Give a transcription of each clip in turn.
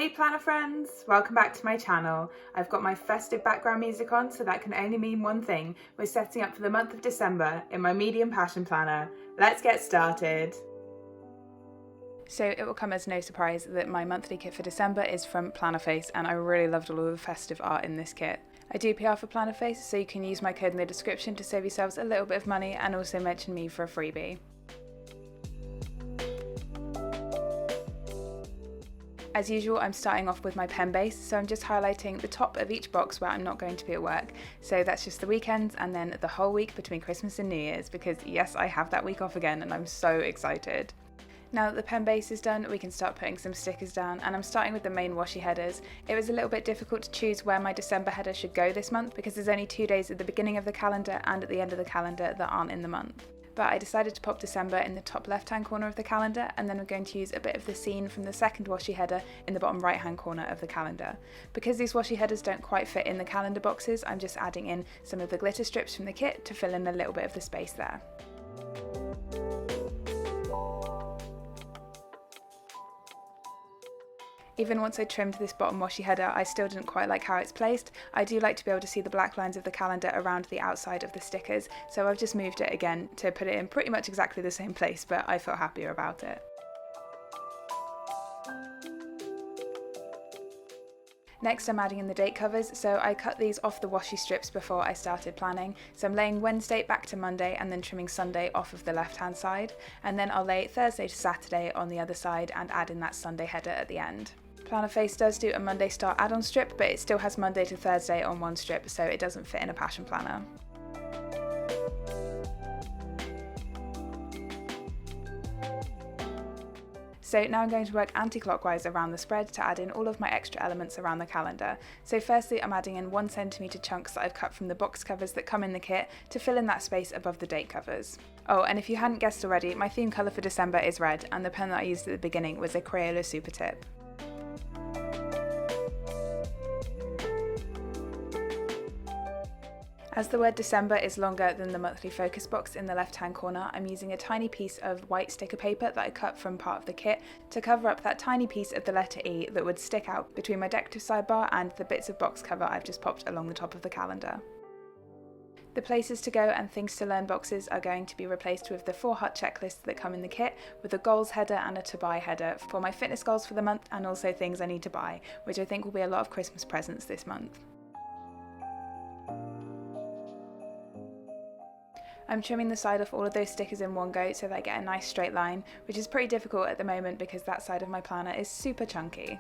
Hey planner friends, welcome back to my channel. I've got my festive background music on, so that can only mean one thing. We're setting up for the month of December in my medium passion planner. Let's get started. So it will come as no surprise that my monthly kit for December is from Plannerface, and I really loved all of the festive art in this kit. I do PR for Plannerface, so you can use my code in the description to save yourselves a little bit of money and also mention me for a freebie. As usual, I'm starting off with my pen base, so I'm just highlighting the top of each box where I'm not going to be at work. So that's just the weekends and then the whole week between Christmas and New Year's, because yes, I have that week off again and I'm so excited. Now that the pen base is done, we can start putting some stickers down, and I'm starting with the main washi headers. It was a little bit difficult to choose where my December header should go this month because there's only 2 days at the beginning of the calendar and at the end of the calendar that aren't in the month. But I decided to pop December in the top left hand corner of the calendar, and then we're going to use a bit of the scene from the second washi header in the bottom right hand corner of the calendar. Because these washi headers don't quite fit in the calendar boxes, I'm just adding in some of the glitter strips from the kit to fill in a little bit of the space there. Even once I trimmed this bottom washi header, I still didn't quite like how it's placed. I do like to be able to see the black lines of the calendar around the outside of the stickers, so I've just moved it again to put it in pretty much exactly the same place, but I felt happier about it. Next I'm adding in the date covers, so I cut these off the washi strips before I started planning. So I'm laying Wednesday back to Monday and then trimming Sunday off of the left hand side, and then I'll lay Thursday to Saturday on the other side and add in that Sunday header at the end. Plannerface does do a Monday start add-on strip, but it still has Monday to Thursday on one strip, so it doesn't fit in a passion planner. So now I'm going to work anti-clockwise around the spread to add in all of my extra elements around the calendar. So firstly I'm adding in 1 cm chunks that I've cut from the box covers that come in the kit to fill in that space above the date covers. Oh, and if you hadn't guessed already, my theme colour for December is red, and the pen that I used at the beginning was a Crayola Super Tip. As the word December is longer than the monthly focus box in the left hand corner, I'm using a tiny piece of white sticker paper that I cut from part of the kit to cover up that tiny piece of the letter E that would stick out between my decorative sidebar and the bits of box cover I've just popped along the top of the calendar. The places to go and things to learn boxes are going to be replaced with the 4 hut checklists that come in the kit, with a goals header and a to buy header for my fitness goals for the month and also things I need to buy, which I think will be a lot of Christmas presents this month. I'm trimming the side off all of those stickers in one go so that I get a nice straight line, which is pretty difficult at the moment because that side of my planner is super chunky.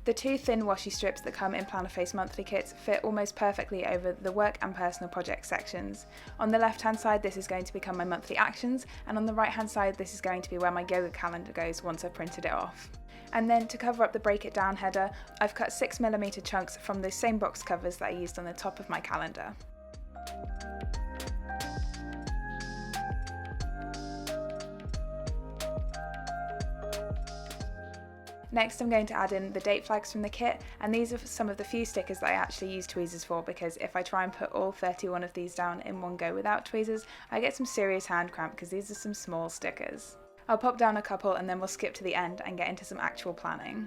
The 2 thin washi strips that come in Plannerface monthly kits fit almost perfectly over the work and personal project sections. On the left hand side this is going to become my monthly actions, and on the right hand side this is going to be where my yoga calendar goes once I've printed it off. And then to cover up the break it down header, I've cut 6mm chunks from those same box covers that I used on the top of my calendar. Next I'm going to add in the date flags from the kit, and these are some of the few stickers that I actually use tweezers for, because if I try and put all 31 of these down in one go without tweezers, I get some serious hand cramp because these are some small stickers. I'll pop down a couple and then we'll skip to the end and get into some actual planning.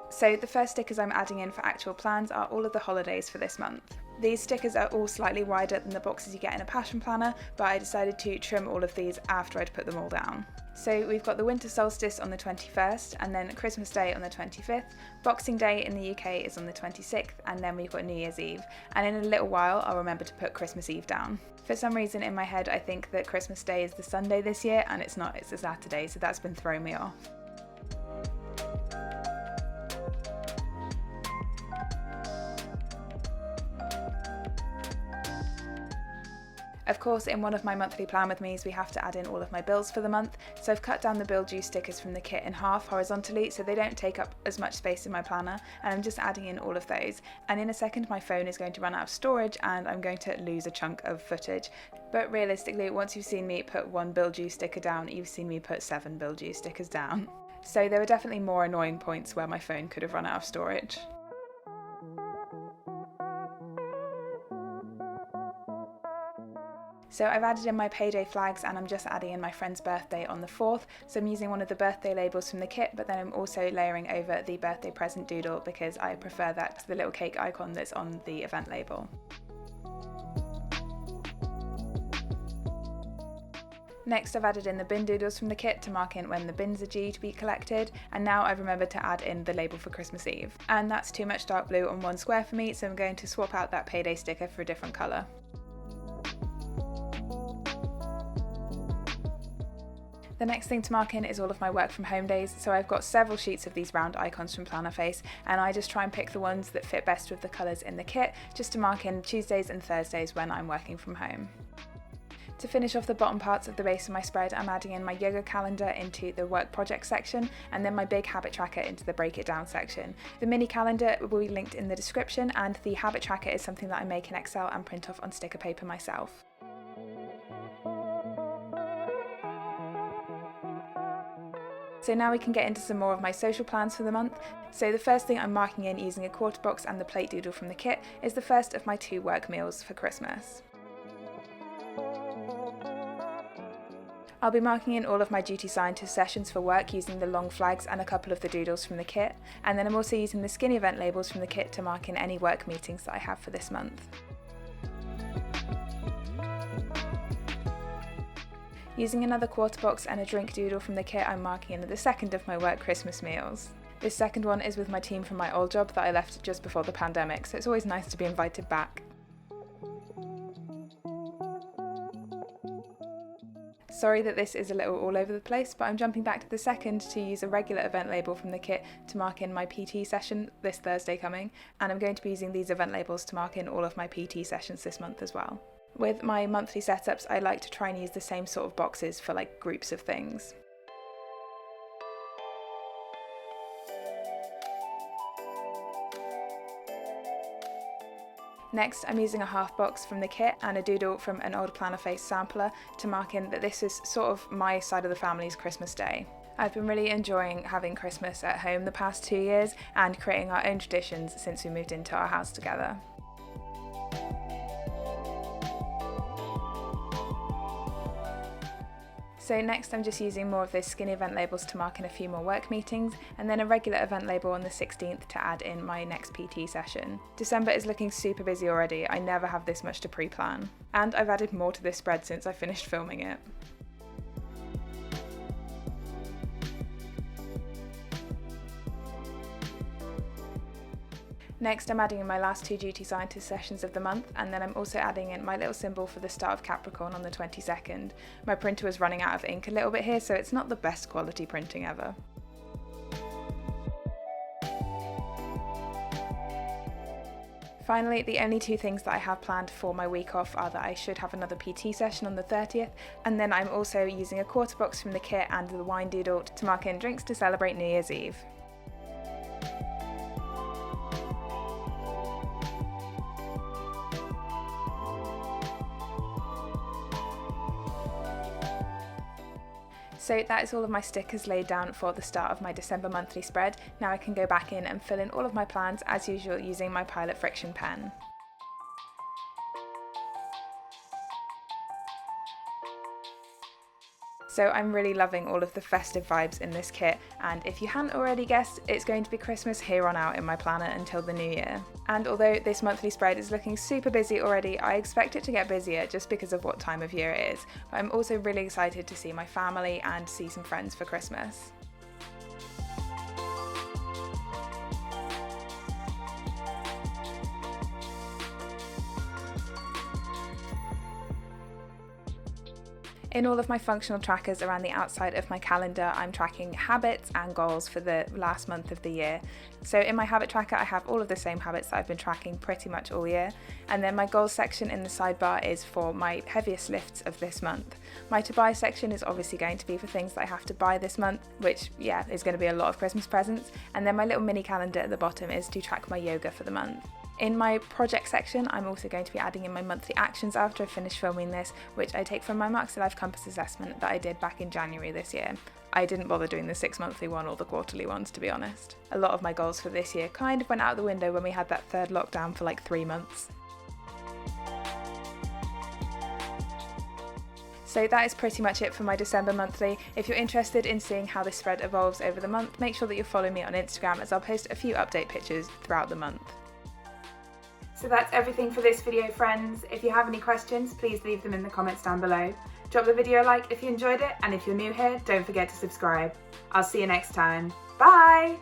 So the first stickers I'm adding in for actual plans are all of the holidays for this month. These stickers are all slightly wider than the boxes you get in a passion planner, but I decided to trim all of these after I'd put them all down. So we've got the winter solstice on the 21st, and then Christmas Day on the 25th, Boxing Day in the UK is on the 26th, and then we've got New Year's Eve. And in a little while I'll remember to put Christmas Eve down. For some reason in my head I think that Christmas Day is the Sunday this year, and it's not, it's a Saturday, so that's been throwing me off. Of course, in one of my monthly plan with me's we have to add in all of my bills for the month, so I've cut down the bill due stickers from the kit in half horizontally so they don't take up as much space in my planner, and I'm just adding in all of those. And in a second my phone is going to run out of storage and I'm going to lose a chunk of footage. But realistically, once you've seen me put 1 bill due sticker down, you've seen me put 7 bill due stickers down. So there were definitely more annoying points where my phone could have run out of storage. So I've added in my payday flags and I'm just adding in my friend's birthday on the 4th. So I'm using one of the birthday labels from the kit, but then I'm also layering over the birthday present doodle because I prefer that to the little cake icon that's on the event label. Next, I've added in the bin doodles from the kit to mark in when the bins are due to be collected, and now I've remembered to add in the label for Christmas Eve. And that's too much dark blue on one square for me, so I'm going to swap out that payday sticker for a different colour. The next thing to mark in is all of my work from home days, so I've got several sheets of these round icons from Plannerface, and I just try and pick the ones that fit best with the colours in the kit, just to mark in Tuesdays and Thursdays when I'm working from home. To finish off the bottom parts of the base of my spread, I'm adding in my yoga calendar into the work project section, and then my big habit tracker into the break it down section. The mini calendar will be linked in the description, and the habit tracker is something that I make in Excel and print off on sticker paper myself. So now we can get into some more of my social plans for the month. So the first thing I'm marking in using a quarter box and the plate doodle from the kit is the first of my 2 work meals for Christmas. I'll be marking in all of my duty scientist sessions for work using the long flags and a couple of the doodles from the kit, and then I'm also using the skinny event labels from the kit to mark in any work meetings that I have for this month. Using another quarter box and a drink doodle from the kit, I'm marking in the second of my work Christmas meals. This second one is with my team from my old job that I left just before the pandemic, so it's always nice to be invited back. Sorry that this is a little all over the place, but I'm jumping back to the second to use a regular event label from the kit to mark in my PT session this Thursday coming, and I'm going to be using these event labels to mark in all of my PT sessions this month as well. With my monthly setups, I like to try and use the same sort of boxes for like groups of things. Next, I'm using a half box from the kit and a doodle from an old Plannerface sampler to mark in that this is sort of my side of the family's Christmas day. I've been really enjoying having Christmas at home the past 2 years and creating our own traditions since we moved into our house together. So next I'm just using more of those skinny event labels to mark in a few more work meetings, and then a regular event label on the 16th to add in my next PT session. December is looking super busy already. I never have this much to pre-plan. And I've added more to this spread since I finished filming it. Next, I'm adding in my last 2 duty scientist sessions of the month, and then I'm also adding in my little symbol for the start of Capricorn on the 22nd. My printer was running out of ink a little bit here, so it's not the best quality printing ever. Finally, the only 2 things that I have planned for my week off are that I should have another PT session on the 30th, and then I'm also using a quarter box from the kit and the wine doodle to mark in drinks to celebrate New Year's Eve. So that is all of my stickers laid down for the start of my December monthly spread. Now I can go back in and fill in all of my plans as usual using my Pilot Friction pen. So I'm really loving all of the festive vibes in this kit, and if you hadn't already guessed, it's going to be Christmas here on out in my planner until the new year. And although this monthly spread is looking super busy already, I expect it to get busier just because of what time of year it is. But I'm also really excited to see my family and see some friends for Christmas. In all of my functional trackers around the outside of my calendar, I'm tracking habits and goals for the last month of the year. So in my habit tracker, I have all of the same habits that I've been tracking pretty much all year. And then my goals section in the sidebar is for my heaviest lifts of this month. My to buy section is obviously going to be for things that I have to buy this month, which is going to be a lot of Christmas presents. And then my little mini calendar at the bottom is to track my yoga for the month. In my project section, I'm also going to be adding in my monthly actions after I finish filming this, which I take from my Marks to Life Compass assessment that I did back in January this year. I didn't bother doing the 6 monthly one or the quarterly ones, to be honest. A lot of my goals for this year kind of went out the window when we had that third lockdown for like 3 months. So that is pretty much it for my December monthly. If you're interested in seeing how this spread evolves over the month, make sure that you're following me on Instagram, as I'll post a few update pictures throughout the month. So that's everything for this video, friends. If you have any questions, please leave them in the comments down below. Drop the video a like if you enjoyed it, and if you're new here, don't forget to subscribe. I'll see you next time. Bye!